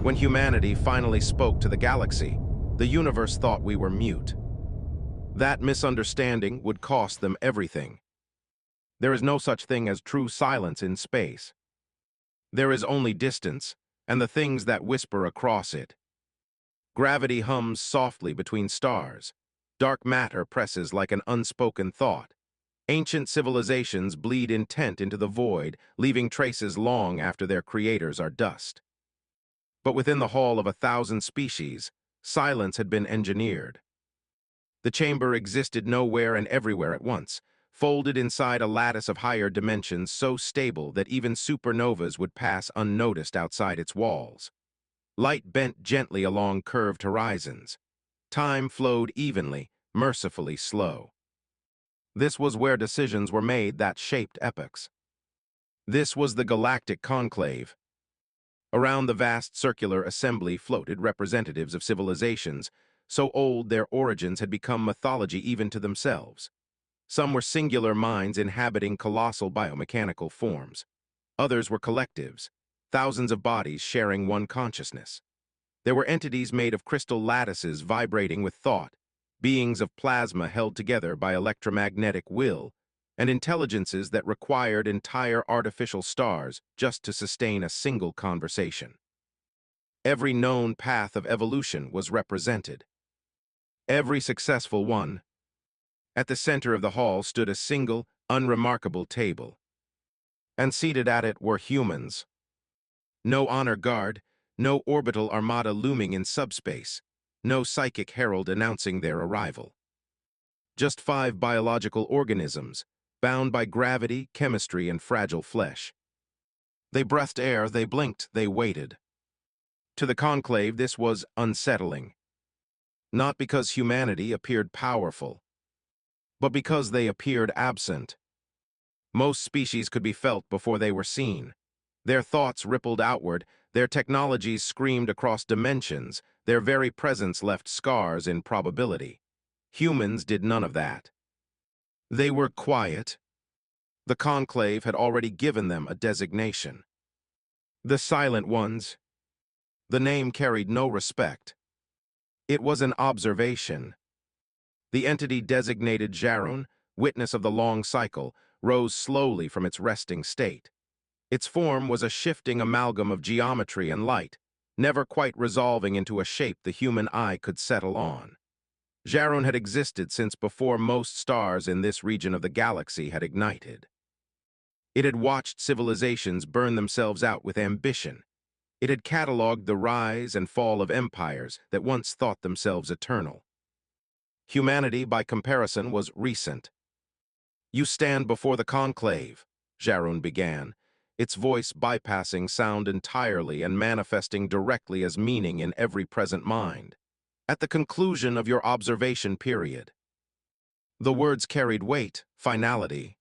When humanity finally spoke to the galaxy, the universe thought we were mute. That misunderstanding would cost them everything. There is no such thing as true silence in space. There is only distance, and the things that whisper across it. Gravity hums softly between stars. Dark matter presses like an unspoken thought. Ancient civilizations bleed intent into the void, leaving traces long after their creators are dust. But within the hall of 1,000 species, silence had been engineered. The chamber existed nowhere and everywhere at once, folded inside a lattice of higher dimensions so stable that even supernovas would pass unnoticed outside its walls. Light bent gently along curved horizons. Time flowed evenly, mercifully slow. This was where decisions were made that shaped epochs. This was the Galactic Conclave. Around the vast circular assembly floated representatives of civilizations, so old their origins had become mythology even to themselves. Some were singular minds inhabiting colossal biomechanical forms. Others were collectives, thousands of bodies sharing one consciousness. There were entities made of crystal lattices vibrating with thought, beings of plasma held together by electromagnetic will, and intelligences that required entire artificial stars just to sustain a single conversation. Every known path of evolution was represented. Every successful one. At the center of the hall stood a single, unremarkable table. And seated at it were humans. No honor guard, no orbital armada looming in subspace, no psychic herald announcing their arrival. Just 5 biological organisms, bound by gravity, chemistry, and fragile flesh. They breathed air, they blinked, they waited. To the conclave, this was unsettling. Not because humanity appeared powerful, but because they appeared absent. Most species could be felt before they were seen. Their thoughts rippled outward, their technologies screamed across dimensions, their very presence left scars in probability. Humans did none of that. They were quiet. The conclave had already given them a designation. The Silent Ones. The name carried no respect. It was an observation. The entity designated Jarun, witness of the long cycle, rose slowly from its resting state. Its form was a shifting amalgam of geometry and light, never quite resolving into a shape the human eye could settle on. Jarun had existed since before most stars in this region of the galaxy had ignited. It had watched civilizations burn themselves out with ambition. It had cataloged the rise and fall of empires that once thought themselves eternal. Humanity, by comparison, was recent. "You stand before the conclave," Jarun began, its voice bypassing sound entirely and manifesting directly as meaning in every present mind. "At the conclusion of your observation period." The words carried weight, finality.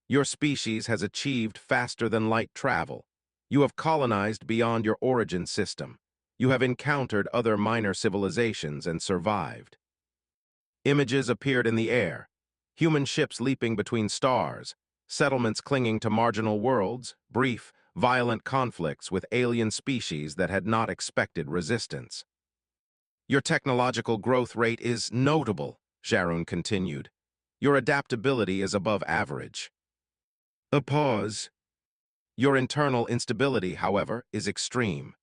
"Your species has achieved faster than light travel. You have colonized beyond your origin system. You have encountered other minor civilizations and survived." Images appeared in the air, human ships leaping between stars, settlements clinging to marginal worlds, brief, violent conflicts with alien species that had not expected resistance. "Your technological growth rate is notable," Jarun continued. "Your adaptability is above average." A pause. "Your internal instability, however, is extreme."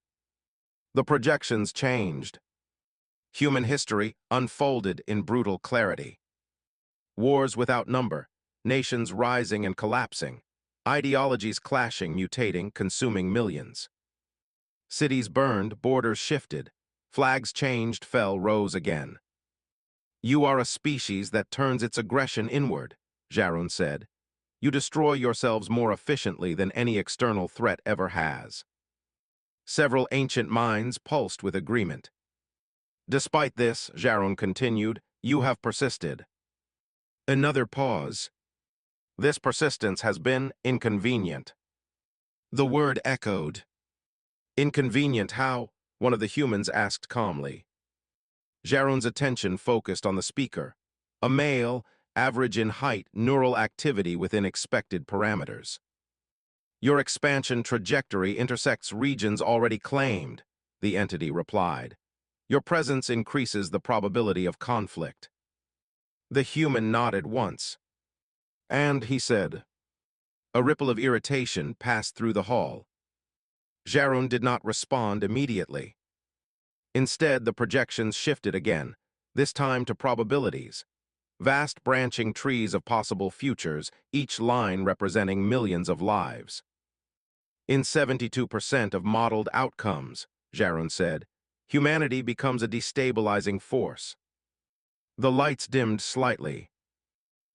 The projections changed. Human history unfolded in brutal clarity. Wars without number, nations rising and collapsing, ideologies clashing, mutating, consuming millions. Cities burned, borders shifted, flags changed, fell, rose again. "You are a species that turns its aggression inward," Jarun said. "You destroy yourselves more efficiently than any external threat ever has." Several ancient minds pulsed with agreement. "Despite this," Jarun continued, "you have persisted." Another pause. "This persistence has been inconvenient." The word echoed. "Inconvenient how?" one of the humans asked calmly. Jarun's attention focused on the speaker, a male, average in height, neural activity within expected parameters. "Your expansion trajectory intersects regions already claimed," the entity replied. Your presence increases the probability of conflict. The human nodded once. And, he said, a ripple of irritation passed through the hall. Jarun did not respond immediately. Instead, the projections shifted again, this time to probabilities. Vast branching trees of possible futures, each line representing millions of lives. In 72% of modeled outcomes, Jarun said, humanity becomes a destabilizing force. The lights dimmed slightly.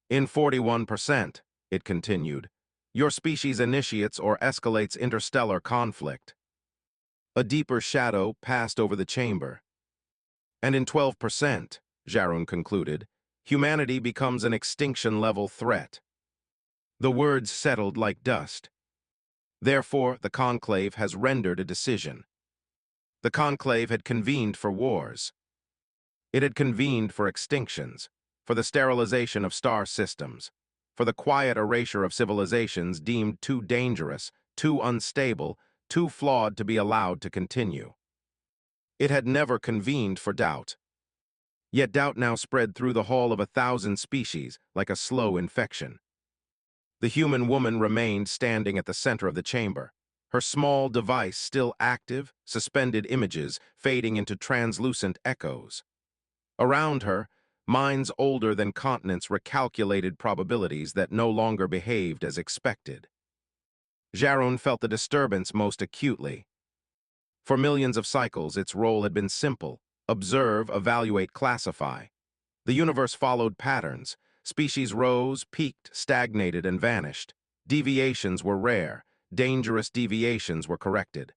In 41%, it continued, your species initiates or escalates interstellar conflict. A deeper shadow passed over the chamber. And in 12%, Jarun concluded, humanity becomes an extinction-level threat. The words settled like dust. Therefore, the Conclave has rendered a decision. The Conclave had convened for wars. It had convened for extinctions, for the sterilization of star systems, for the quiet erasure of civilizations deemed too dangerous, too unstable, too flawed to be allowed to continue. It had never convened for doubt. Yet doubt now spread through the hall of 1,000 species like a slow infection. The human woman remained standing at the center of the chamber, her small device still active, suspended images fading into translucent echoes. Around her, minds older than continents recalculated probabilities that no longer behaved as expected. Jarun felt the disturbance most acutely. For millions of cycles, its role had been simple: observe, evaluate, classify. The universe followed patterns. Species rose, peaked, stagnated, and vanished. Deviations were rare. Dangerous deviations were corrected.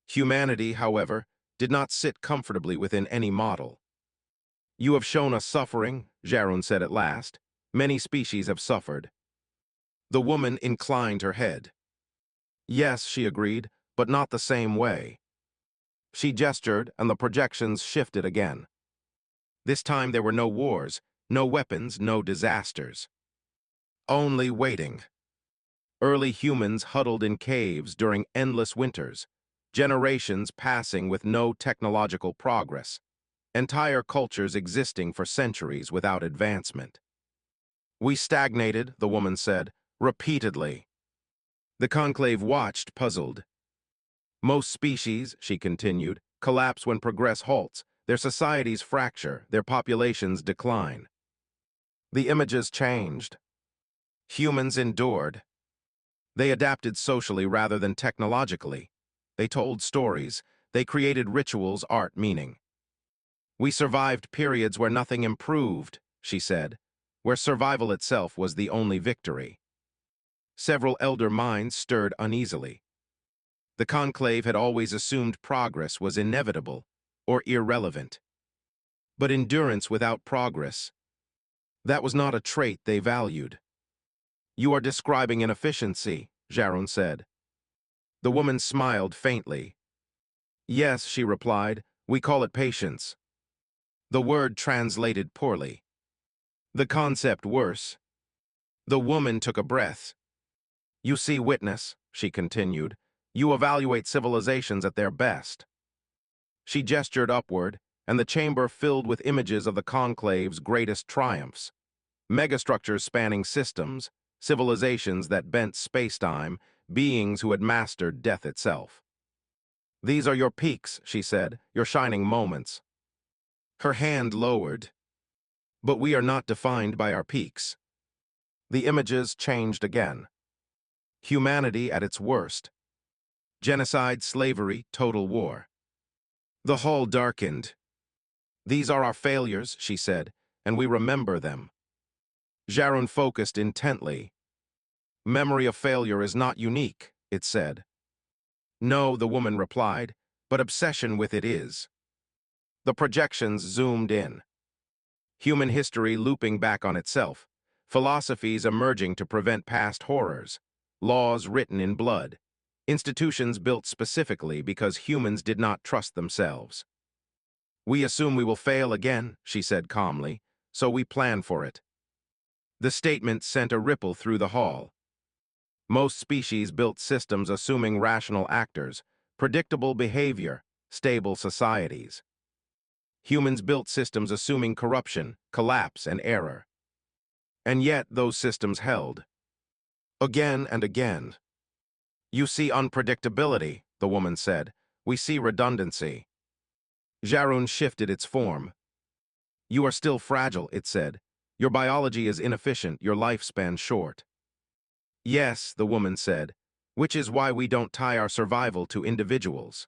Humanity, however, did not sit comfortably within any model. You have shown us suffering, Jarun said at last. Many species have suffered. The woman inclined her head. Yes, she agreed, but not the same way. She gestured, and the projections shifted again. This time there were no wars, no weapons, no disasters. Only waiting. Early humans huddled in caves during endless winters, generations passing with no technological progress, entire cultures existing for centuries without advancement. We stagnated, the woman said, repeatedly. The Conclave watched, puzzled. Most species, she continued, collapse when progress halts. Their societies fracture, their populations decline. The images changed. Humans endured. They adapted socially rather than technologically. They told stories. They created rituals, art, meaning. We survived periods where nothing improved, she said, where survival itself was the only victory. Several elder minds stirred uneasily. The Conclave had always assumed progress was inevitable or irrelevant. But endurance without progress, that was not a trait they valued. You are describing inefficiency, Jarun said. The woman smiled faintly. Yes, she replied, we call it patience. The word translated poorly. The concept worse. The woman took a breath. You see witness, she continued. You evaluate civilizations at their best. She gestured upward, and the chamber filled with images of the Conclave's greatest triumphs. Megastructures spanning systems, civilizations that bent spacetime, beings who had mastered death itself. These are your peaks, she said, your shining moments. Her hand lowered. But we are not defined by our peaks. The images changed again. Humanity at its worst. Genocide, slavery, total war. The hall darkened. These are our failures, she said, and we remember them. Jarun focused intently. Memory of failure is not unique, it said. No, the woman replied, but obsession with it is. The projections zoomed in. Human history looping back on itself, philosophies emerging to prevent past horrors, laws written in blood, institutions built specifically because humans did not trust themselves. We assume we will fail again, she said calmly, so we plan for it. The statement sent a ripple through the hall. Most species built systems assuming rational actors, predictable behavior, stable societies. Humans built systems assuming corruption, collapse, and error. And yet those systems held. Again and again. You see unpredictability, the woman said. We see redundancy. Jarun shifted its form. You are still fragile, it said. Your biology is inefficient, your lifespan short. Yes, the woman said, which is why we don't tie our survival to individuals.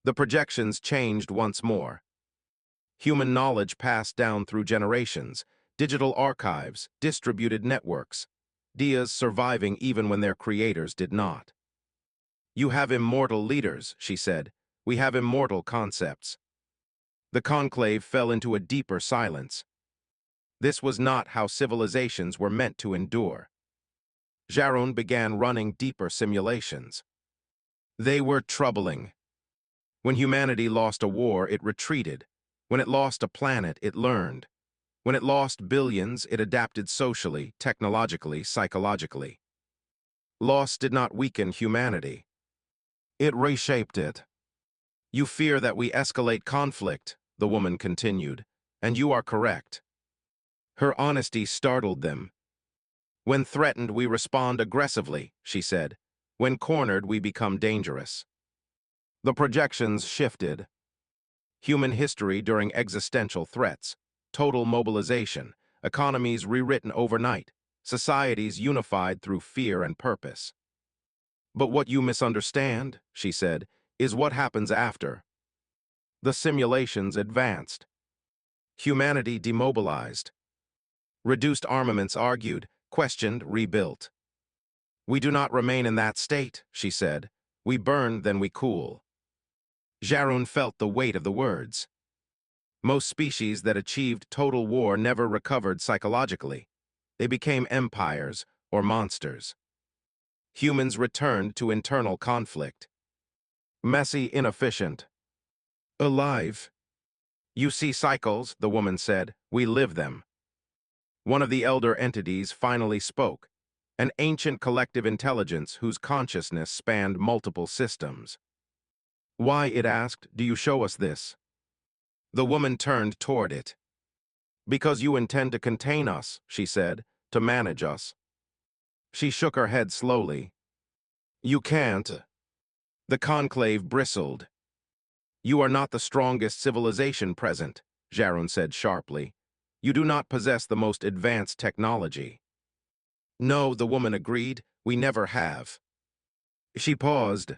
The projections changed once more. Human knowledge passed down through generations, digital archives, distributed networks, ideas surviving even when their creators did not. You have immortal leaders, she said. We have immortal concepts. The conclave fell into a deeper silence. This was not how civilizations were meant to endure. Jarun began running deeper simulations. They were troubling. When humanity lost a war, it retreated. When it lost a planet, it learned. When it lost billions, it adapted socially, technologically, psychologically. Loss did not weaken humanity. It reshaped it. You fear that we escalate conflict, the woman continued, and you are correct. Her honesty startled them. When threatened, we respond aggressively, she said. When cornered, we become dangerous. The projections shifted. Human history during existential threats, total mobilization, economies rewritten overnight, societies unified through fear and purpose. But what you misunderstand, she said, is what happens after. The simulations advanced. Humanity demobilized. Reduced armaments argued, questioned, rebuilt. We do not remain in that state, she said. We burn, then we cool. Jarun felt the weight of the words. Most species that achieved total war never recovered psychologically. They became empires or monsters. Humans returned to internal conflict. Messy, inefficient. Alive. You see cycles, the woman said. We live them. One of the elder entities finally spoke, an ancient collective intelligence whose consciousness spanned multiple systems. Why, it asked, do you show us this? The woman turned toward it. Because you intend to contain us, she said, to manage us. She shook her head slowly. You can't. The conclave bristled. You are not the strongest civilization present, Jarun said sharply. You do not possess the most advanced technology. No, the woman agreed, we never have. She paused.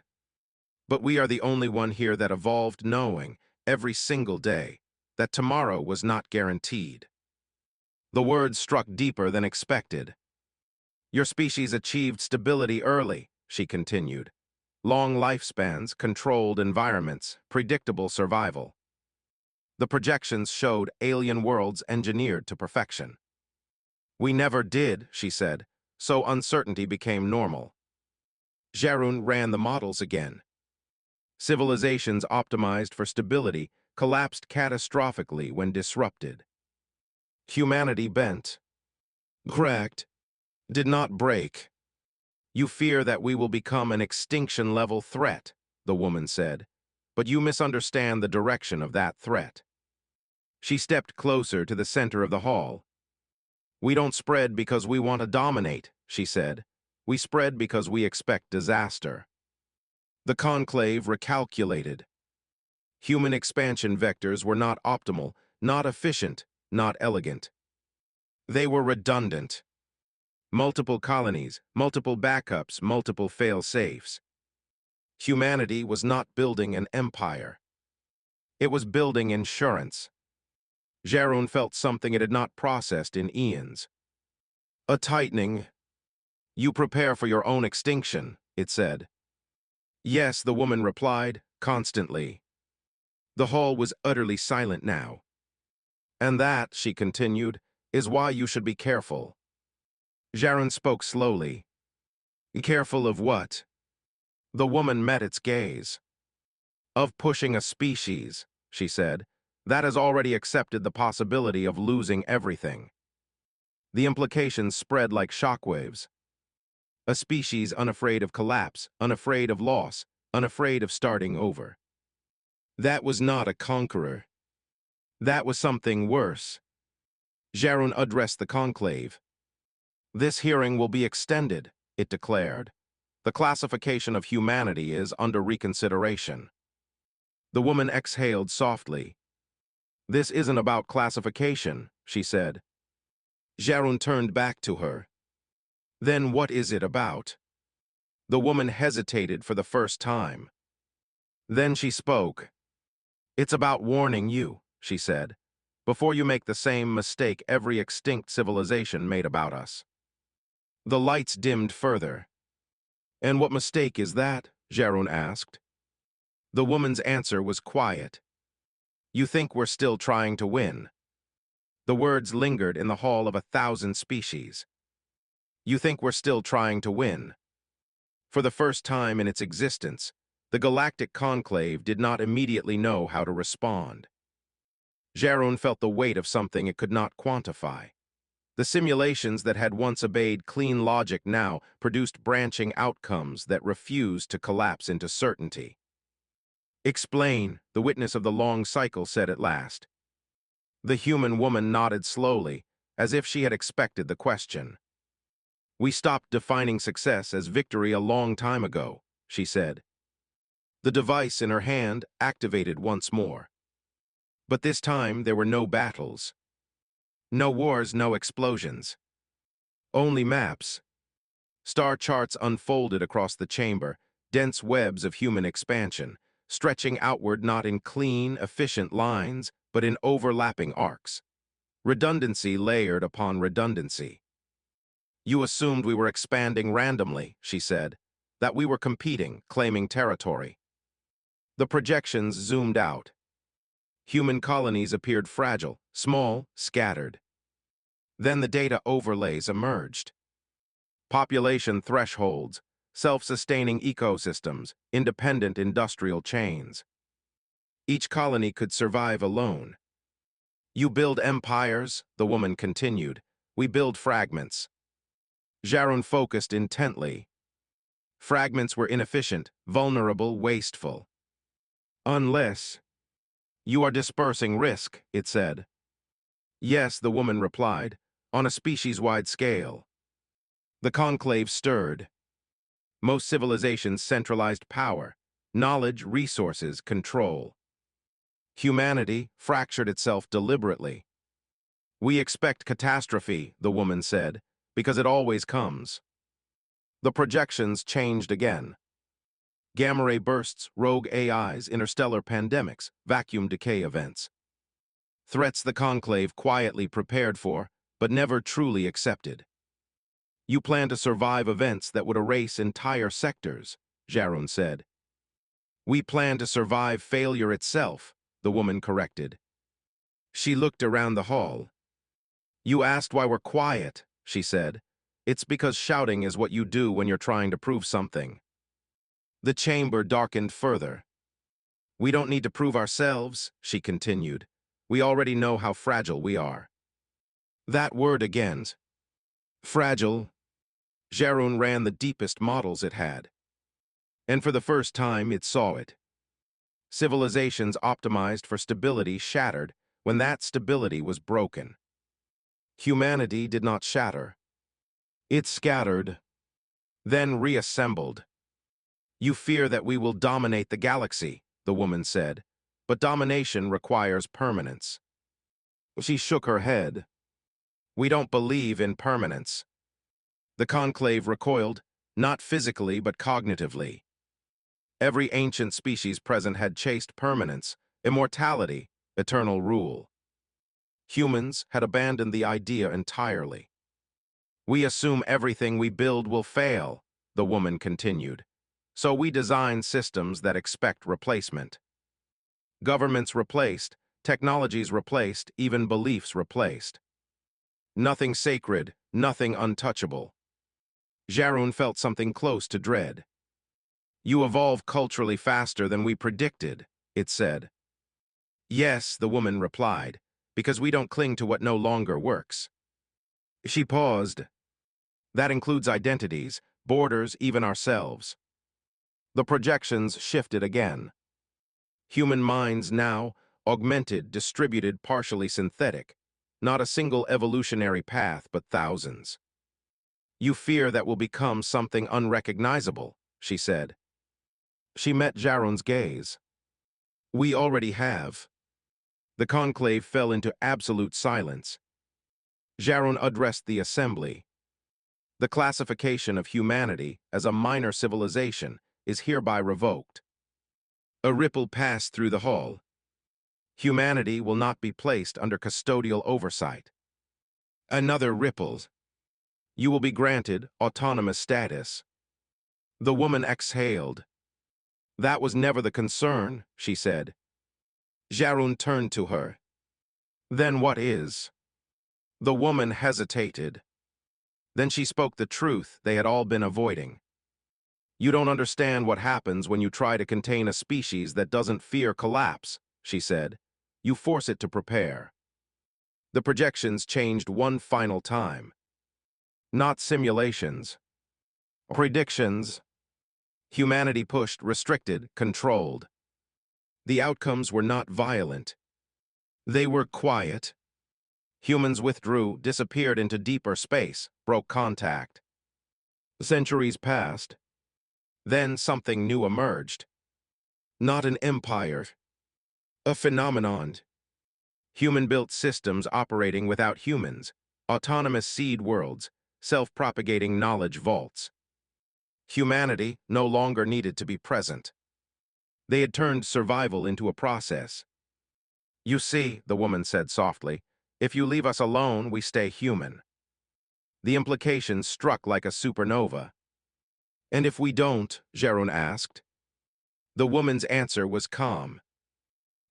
But we are the only one here that evolved knowing, every single day, that tomorrow was not guaranteed. The words struck deeper than expected. Your species achieved stability early, she continued. Long lifespans, controlled environments, predictable survival. The projections showed alien worlds engineered to perfection. We never did, she said, so uncertainty became normal. Jarun ran the models again. Civilizations optimized for stability collapsed catastrophically when disrupted. Humanity bent, cracked, did not break. You fear that we will become an extinction-level threat, the woman said, but you misunderstand the direction of that threat. She stepped closer to the center of the hall. We don't spread because we want to dominate, she said. We spread because we expect disaster. The conclave recalculated. Human expansion vectors were not optimal, not efficient, not elegant. They were redundant. Multiple colonies, multiple backups, multiple fail-safes. Humanity was not building an empire. It was building insurance. Jarun felt something it had not processed in eons. A tightening. You prepare for your own extinction, it said. Yes, the woman replied, constantly. The hall was utterly silent now. And that, she continued, is why you should be careful. Jarun spoke slowly. Careful of what? The woman met its gaze. Of pushing a species, she said, that has already accepted the possibility of losing everything. The implications spread like shockwaves. A species unafraid of collapse, unafraid of loss, unafraid of starting over. That was not a conqueror. That was something worse. Jarun addressed the conclave. This hearing will be extended, it declared. The classification of humanity is under reconsideration. The woman exhaled softly. This isn't about classification, she said. Jarun turned back to her. Then what is it about? The woman hesitated for the first time. Then she spoke. It's about warning you, she said, before you make the same mistake every extinct civilization made about us. The lights dimmed further. And what mistake is that? Jarun asked. The woman's answer was quiet. You think we're still trying to win. The words lingered in the hall of 1,000 species. You think we're still trying to win. For the first time in its existence, the Galactic Conclave did not immediately know how to respond. Jarun felt the weight of something it could not quantify. The simulations that had once obeyed clean logic now produced branching outcomes that refused to collapse into certainty. Explain, the witness of the long cycle said at last. The human woman nodded slowly, as if she had expected the question. We stopped defining success as victory a long time ago, she said. The device in her hand activated once more. But this time there were no battles. No wars, no explosions. Only maps. Star charts unfolded across the chamber, dense webs of human expansion, stretching outward not in clean, efficient lines, but in overlapping arcs. Redundancy layered upon redundancy. You assumed we were expanding randomly, she said, that we were competing, claiming territory. The projections zoomed out. Human colonies appeared fragile, small, scattered. Then the data overlays emerged. Population thresholds, self-sustaining ecosystems, independent industrial chains. Each colony could survive alone. You build empires, the woman continued. We build fragments. Jarun focused intently. Fragments were inefficient, vulnerable, wasteful. Unless you are dispersing risk, it said. Yes, the woman replied, on a species-wide scale. The conclave stirred. Most civilizations centralized power, knowledge, resources, control. Humanity fractured itself deliberately. We expect catastrophe, the woman said, because it always comes. The projections changed again. Gamma ray bursts, rogue AIs, interstellar pandemics, vacuum decay events. Threats the conclave quietly prepared for, but never truly accepted. You plan to survive events that would erase entire sectors, Jarun said. We plan to survive failure itself, the woman corrected. She looked around the hall. You asked why we're quiet, she said. It's because shouting is what you do when you're trying to prove something. The chamber darkened further. We don't need to prove ourselves, she continued. We already know how fragile we are. That word again. Fragile. Jarun ran the deepest models it had. And for the first time, it saw it. Civilizations optimized for stability shattered when that stability was broken. Humanity did not shatter. It scattered, then reassembled. You fear that we will dominate the galaxy, the woman said, but domination requires permanence. She shook her head. We don't believe in permanence. The conclave recoiled, not physically but cognitively. Every ancient species present had chased permanence, immortality, eternal rule. Humans had abandoned the idea entirely. We assume everything we build will fail, the woman continued. So we design systems that expect replacement. Governments replaced, technologies replaced, even beliefs replaced. Nothing sacred, nothing untouchable. Jarun felt something close to dread. You evolve culturally faster than we predicted, it said. Yes, the woman replied, because we don't cling to what no longer works. She paused. That includes identities, borders, even ourselves. The projections shifted again. Human minds now, augmented, distributed, partially synthetic. Not a single evolutionary path, but thousands. You fear that will become something unrecognizable, she said. She met Jaron's gaze. We already have. The conclave fell into absolute silence. Jaron addressed the assembly. The classification of humanity as a minor civilization is hereby revoked. A ripple passed through the hall. Humanity will not be placed under custodial oversight. Another ripple. You will be granted autonomous status. The woman exhaled. That was never the concern, she said. Jaron turned to her. Then what is? The woman hesitated. Then she spoke the truth they had all been avoiding. You don't understand what happens when you try to contain a species that doesn't fear collapse, she said. You force it to prepare. The projections changed one final time. Not simulations. Predictions. Humanity pushed, restricted, controlled. The outcomes were not violent. They were quiet. Humans withdrew, disappeared into deeper space, broke contact. Centuries passed. Then something new emerged. Not an empire. A phenomenon. Human-built systems operating without humans. Autonomous seed worlds. Self-propagating knowledge vaults. Humanity no longer needed to be present. They had turned survival into a process. You see, the woman said softly, if you leave us alone, we stay human. The implications struck like a supernova. And if we don't? Jaron asked. The woman's answer was calm.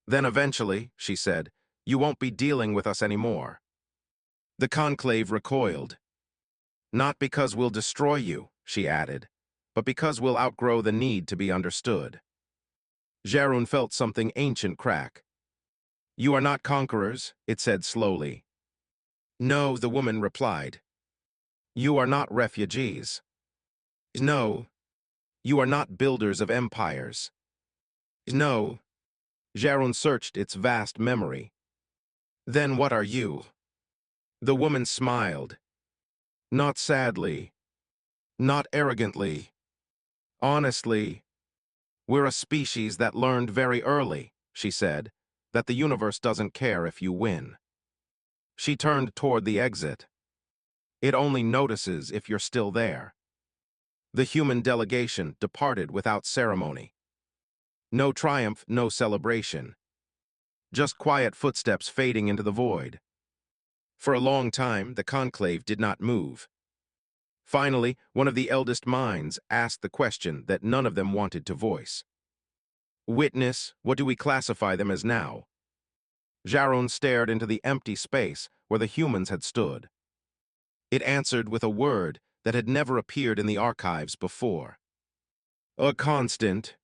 Then eventually, she said, you won't be dealing with us anymore. The conclave recoiled. Not because we'll destroy you, she added, but because we'll outgrow the need to be understood. Jaron felt something ancient crack. You are not conquerors, it said slowly. No, the woman replied. You are not refugees. No. You are not builders of empires. No. Jaron searched its vast memory. Then what are you? The woman smiled. Not sadly. Not arrogantly. Honestly. We're a species that learned very early, she said, that the universe doesn't care if you win. She turned toward the exit. It only notices if you're still there. The human delegation departed without ceremony. No triumph, no celebration. Just quiet footsteps fading into the void. For a long time, the conclave did not move. Finally, one of the eldest minds asked the question that none of them wanted to voice. Witness, what do we classify them as now? Jaron stared into the empty space where the humans had stood. It answered with a word that had never appeared in the archives before. A constant.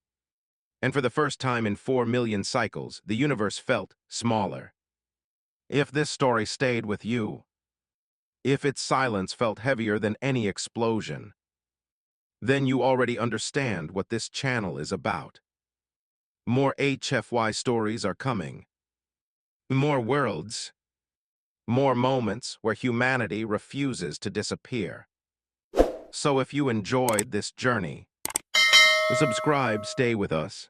And for the first time in 4 million cycles, the universe felt smaller. If this story stayed with you, if its silence felt heavier than any explosion, then you already understand what this channel is about. More HFY stories are coming. More worlds. More moments where humanity refuses to disappear. So if you enjoyed this journey, subscribe, stay with us.